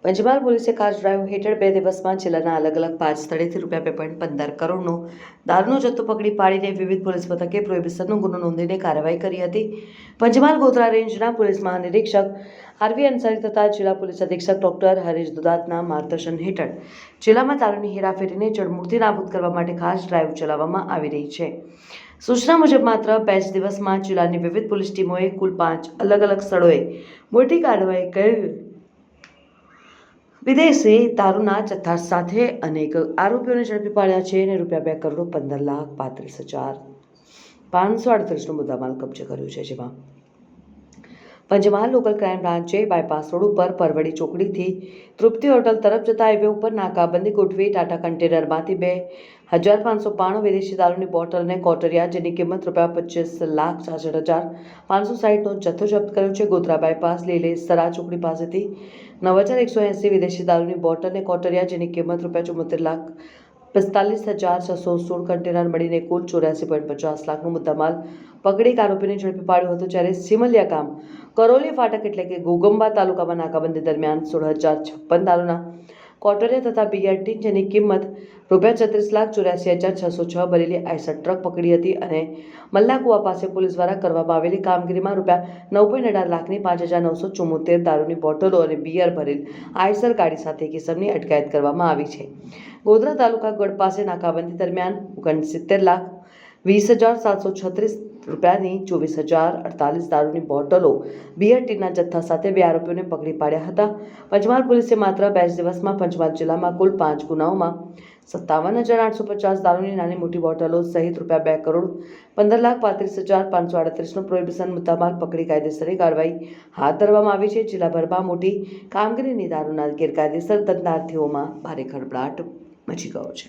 પંચમહાલ પોલીસે car drive હેઠળ 2 દિવસમાં જિલ્લાના અલગ અલગ 5 સ્થળેથી ₹2.15 કરોડનો દારૂનો જથ્થો પકડી પાડીને વિવિધ પોલીસ મથકે પ્રોહિબિશનનો ગુનો નોંધીને કાર્યવાહી કરી હતી. પંચમહાલ ગોધરા રેન્જના પોલીસ મહાનિરીક્ષક આરવી અંસારી તથા જિલ્લા પોલીસ અધિક્ષક ડોક્ટર હરીશ દુધાતના માર્ગદર્શન હેઠળ જિલ્લામાં દારૂની હેરાફેરીને જડમૂળથી નાબૂદ કરવા માટે ખાસ ડ્રાઈવ ચલાવવામાં આવી રહી છે. સૂચના મુજબ માત્ર 2 જ દિવસમાં જિલ્લાની વિવિધ પોલીસ ટીમોએ કુલ 5 અલગ અલગ સ્થળોએ મોટી કાર્યવાહી કરી વિદેશી દારૂના જથ્થા સાથે અનેક આરોપીઓને ઝડપી પાડ્યા છે અને ₹2,15,35,538નો મુદ્દામાલ કબજે કર્યો છે. જેમાં પંચમહાલ લોકલ ક્રાઇમ બ્રાન્ચે બાયપાસ રોડ ઉપર પરવડી ચોકડીથી તૃપ્તિ હોટલ તરફ જતા હાઈવે ઉપર નાકાબંધી ગોઠવી ટાટા કન્ટેનરમાંથી 2,592 વિદેશી દારૂની બોટલ અને કોટરિયા જેની કિંમત ₹25,66,560નો જથ્થો જપ્ત કર્યો છે. ગોધરા બાયપાસ લીલેસરા ચોકડી પાસેથી 9,180 વિદેશી દારૂની બોટલ અને કોટરિયા જેની કિંમત ₹74,45,616 કન્ટેનર મળીને કુલ 84.50 લાખનો મુદ્દામાલ પકડી આરોપીને ઝડપી પાડ્યો હતો. જ્યારે સિમલિયા ગામ કરોલી ફાટક એટલે કે ઘોઘંબા તાલુકામાં નાકાબંધી દરમિયાન 16,056 દારૂના કોટરિયા તથા બિયર ટીન જેની કિંમત ₹36,84,606 ભરેલી આઈસર ટ્રક પકડી હતી અને મલ્લાકુવા પાસે પોલીસ દ્વારા કરવામાં આવેલી કામગીરીમાં ₹9.18 લાખની 5,974 દારૂની બોટલો અને બિયર ભરેલ આઈસર ગાડી સાથે એક ઇસમની અટકાયત કરવામાં આવી છે. ગોધરા તાલુકા ગઢ પાસે નાકાબંધી દરમિયાન 69,20,736 રૂપિયાની 24,048 દારૂની બોટલો બિયર ટીનના જથ્થા સાથે 2 આરોપીઓને પકડી પાડ્યા હતા. પંચમહાલ પોલીસે માત્ર 2 જ દિવસમાં પંચમહાલ જિલ્લામાં કુલ 5 ગુનાઓમાં 57,850 દારૂની નાની મોટી બોટલો સહિત ₹2,15,35,538નો પ્રોહિબિશન મુદ્દામાલ પકડી કાયદેસરની કાર્યવાહી હાથ ધરવામાં આવી છે. જિલ્લાભરમાં મોટી કામગીરીની દારૂના ગેરકાયદેસર ધંધાર્થીઓમાં ભારે ખળભળાટ મચી ગયો છે.